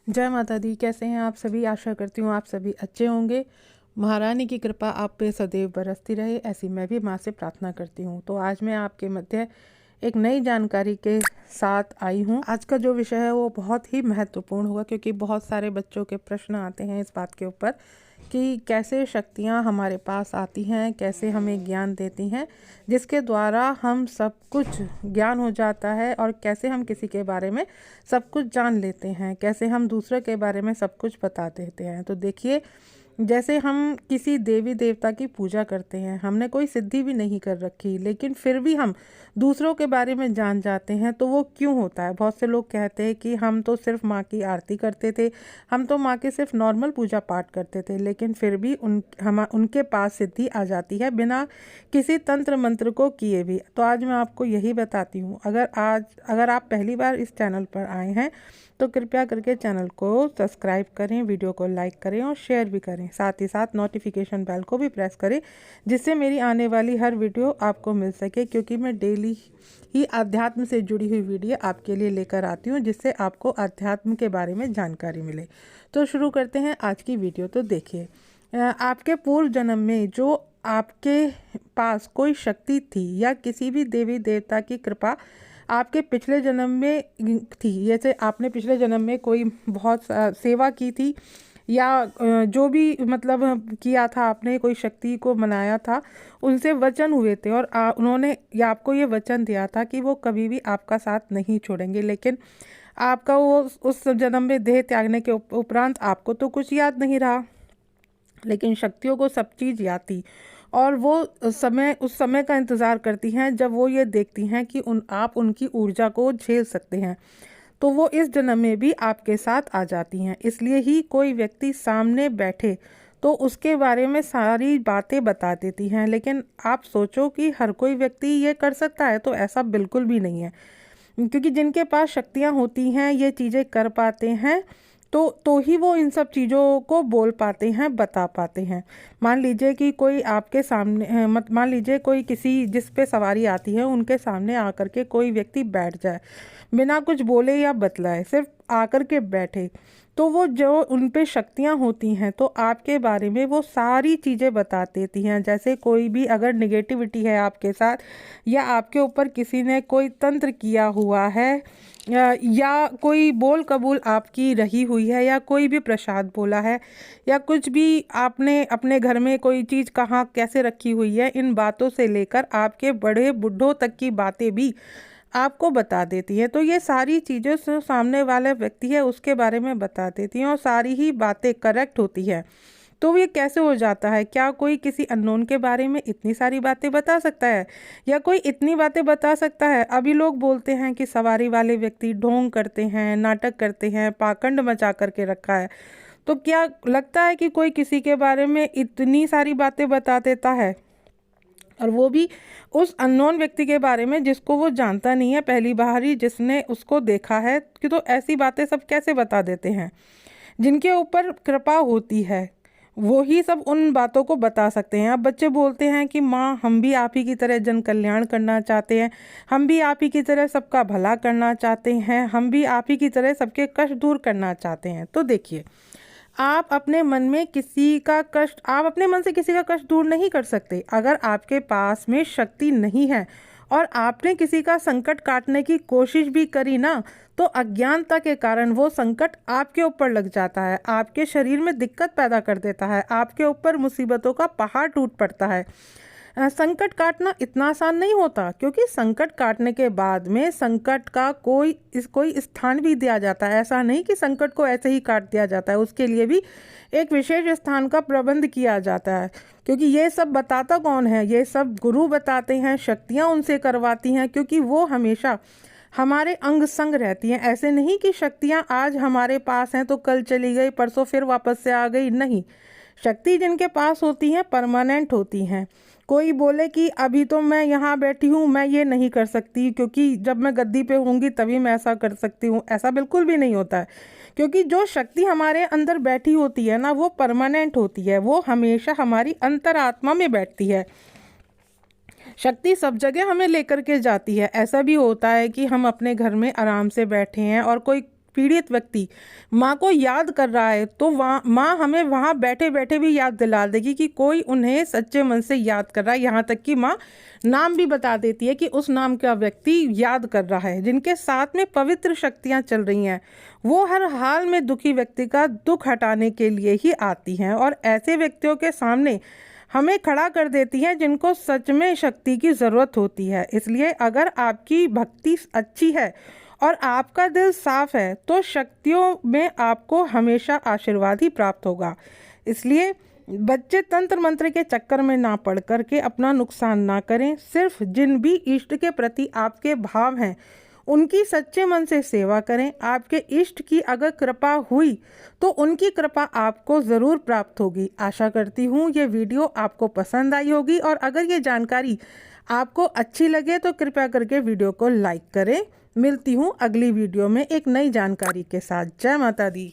जय माता दी। कैसे हैं आप सभी? आशा करती हूँ आप सभी अच्छे होंगे। महारानी की कृपा आप पे सदैव बरसती रहे, ऐसी मैं भी माँ से प्रार्थना करती हूँ। तो आज मैं आपके मध्य एक नई जानकारी के साथ आई हूँ। आज का जो विषय है वो बहुत ही महत्वपूर्ण होगा, क्योंकि बहुत सारे बच्चों के प्रश्न आते हैं इस बात के ऊपर कि कैसे शक्तियाँ हमारे पास आती हैं, कैसे हमें ज्ञान देती हैं जिसके द्वारा हम सब कुछ ज्ञान हो जाता है, और कैसे हम किसी के बारे में सब कुछ जान लेते हैं, कैसे हम दूसरे के बारे में सब कुछ बता देते हैं। तो देखिए, जैसे हम किसी देवी देवता की पूजा करते हैं, हमने कोई सिद्धि भी नहीं कर रखी, लेकिन फिर भी हम दूसरों के बारे में जान जाते हैं। तो वो क्यों होता है? बहुत से लोग कहते हैं कि हम तो सिर्फ माँ की आरती करते थे, हम तो माँ के सिर्फ नॉर्मल पूजा पाठ करते थे, लेकिन फिर भी उनके पास सिद्धि आ जाती है बिना किसी तंत्र मंत्र को किए भी। तो आज मैं आपको यही बताती हूँ। अगर आप पहली बार इस चैनल पर आए हैं तो कृपया करके चैनल को सब्सक्राइब करें, वीडियो को लाइक करें और शेयर भी करें। साथ ही साथ नोटिफिकेशन बेल को भी प्रेस करें, जिससे मेरी आने वाली हर वीडियो आपको मिल सके, क्योंकि मैं डेली ही अध्यात्म से जुड़ी हुई वीडियो आपके लिए लेकर आती हूँ, जिससे आपको अध्यात्म के बारे में जानकारी मिले। तो शुरू करते हैं आज की वीडियो। तो देखिए, आपके पूर्व जन्म में जो आपके पास कोई शक्ति थी या किसी भी देवी देवता की कृपा आपके पिछले जन्म में थी, जैसे आपने पिछले जन्म में कोई बहुत सेवा की थी, या जो भी मतलब किया था, आपने कोई शक्ति को मनाया था, उनसे वचन हुए थे, और उन्होंने या आपको ये वचन दिया था कि वो कभी भी आपका साथ नहीं छोड़ेंगे। लेकिन आपका वो उस जन्म में देह त्यागने के उपरांत आपको तो कुछ याद नहीं रहा, लेकिन शक्तियों को सब चीज़ याद थी, और वो उस समय का इंतज़ार करती हैं जब वो ये देखती हैं कि आप उनकी ऊर्जा को झेल सकते हैं। तो वो इस जन्म में भी आपके साथ आ जाती हैं। इसलिए ही कोई व्यक्ति सामने बैठे तो उसके बारे में सारी बातें बता देती हैं। लेकिन आप सोचो कि हर कोई व्यक्ति ये कर सकता है? तो ऐसा बिल्कुल भी नहीं है, क्योंकि जिनके पास शक्तियाँ होती हैं, ये चीज़ें कर पाते हैं, तो ही वो इन सब चीज़ों को बोल पाते हैं, बता पाते हैं। मान लीजिए कि कोई आपके सामने मान लीजिए कोई किसी जिस पे सवारी आती है उनके सामने आकर के कोई व्यक्ति बैठ जाए, बिना कुछ बोले या बतलाए, सिर्फ आकर के बैठे, तो वो जो उन पे शक्तियाँ होती हैं तो आपके बारे में वो सारी चीज़ें बता देती हैं। जैसे कोई भी अगर निगेटिविटी है आपके साथ, या आपके ऊपर किसी ने कोई तंत्र किया हुआ है, या कोई बोल कबूल आपकी रही हुई है, या कोई भी प्रसाद बोला है, या कुछ भी आपने अपने घर में कोई चीज़ कहाँ कैसे रखी हुई है, इन बातों से लेकर आपके बड़े बूढ़ों तक की बातें भी आपको बता देती है। तो ये सारी चीज़ें जो सामने वाले व्यक्ति है उसके बारे में बता देती हैं, और सारी ही बातें करेक्ट होती है। तो ये कैसे हो जाता है? क्या कोई किसी अननोन के बारे में इतनी सारी बातें बता सकता है, या कोई इतनी बातें बता सकता है? अभी लोग बोलते हैं कि सवारी वाले व्यक्ति ढोंग करते हैं, नाटक करते हैं, पाखंड मचा करके रखा है। तो क्या लगता है कि कोई किसी के बारे में इतनी सारी बातें बता देता है, और वो भी उस अननोन व्यक्ति के बारे में जिसको वो जानता नहीं है, पहली बार ही जिसने उसको देखा है? कि तो ऐसी बातें सब कैसे बता देते हैं? जिनके ऊपर कृपा होती है वो ही सब उन बातों को बता सकते हैं। अब बच्चे बोलते हैं कि माँ, हम भी आप ही की तरह जन कल्याण करना चाहते हैं, हम भी आप ही की तरह सबका भला करना चाहते हैं, हम भी आप ही की तरह सबके कष्ट दूर करना चाहते हैं। तो देखिए, आप अपने मन से किसी का कष्ट दूर नहीं कर सकते। अगर आपके पास में शक्ति नहीं है और आपने किसी का संकट काटने की कोशिश भी करी ना, तो अज्ञानता के कारण वो संकट आपके ऊपर लग जाता है, आपके शरीर में दिक्कत पैदा कर देता है, आपके ऊपर मुसीबतों का पहाड़ टूट पड़ता है। संकट काटना इतना आसान नहीं होता, क्योंकि संकट काटने के बाद में संकट का कोई स्थान भी दिया जाता है। ऐसा नहीं कि संकट को ऐसे ही काट दिया जाता है, उसके लिए भी एक विशेष स्थान का प्रबंध किया जाता है। क्योंकि ये सब बताता कौन है? ये सब गुरु बताते हैं, शक्तियाँ उनसे करवाती हैं, क्योंकि वो हमेशा हमारे अंग संग रहती हैं। ऐसे नहीं कि शक्तियाँ आज हमारे पास हैं तो कल चली गई, परसों फिर वापस से आ गई, नहीं। शक्ति जिनके पास होती हैं परमानेंट होती हैं। कोई बोले कि अभी तो मैं यहाँ बैठी हूँ, मैं ये नहीं कर सकती, क्योंकि जब मैं गद्दी पे होंगी तभी मैं ऐसा कर सकती हूँ, ऐसा बिल्कुल भी नहीं होता है। क्योंकि जो शक्ति हमारे अंदर बैठी होती है ना, वो परमानेंट होती है, वो हमेशा हमारी अंतरात्मा में बैठती है। शक्ति सब जगह हमें लेकर के जाती है। ऐसा भी होता है कि हम अपने घर में आराम से बैठे हैं और कोई पीड़ित व्यक्ति माँ को याद कर रहा है तो माँ हमें वहाँ बैठे बैठे भी याद दिला देगी कि कोई उन्हें सच्चे मन से याद कर रहा है। यहाँ तक कि माँ नाम भी बता देती है कि उस नाम का व्यक्ति याद कर रहा है। जिनके साथ में पवित्र शक्तियाँ चल रही हैं वो हर हाल में दुखी व्यक्ति का दुख हटाने के लिए ही आती हैं और ऐसे व्यक्तियों के सामने हमें खड़ा कर देती हैं जिनको सच में शक्ति की ज़रूरत होती है। इसलिए अगर आपकी भक्ति अच्छी है और आपका दिल साफ है तो शक्तियों में आपको हमेशा आशीर्वाद ही प्राप्त होगा। इसलिए बच्चे तंत्र मंत्र के चक्कर में ना पड़ करके अपना नुकसान ना करें। सिर्फ जिन भी इष्ट के प्रति आपके भाव हैं उनकी सच्चे मन से सेवा करें। आपके इष्ट की अगर कृपा हुई तो उनकी कृपा आपको ज़रूर प्राप्त होगी। आशा करती हूँ ये वीडियो आपको पसंद आई होगी और अगर ये जानकारी आपको अच्छी लगे तो कृपया करके वीडियो को लाइक करें। मिलती हूँ अगली वीडियो में एक नई जानकारी के साथ। जय माता दी।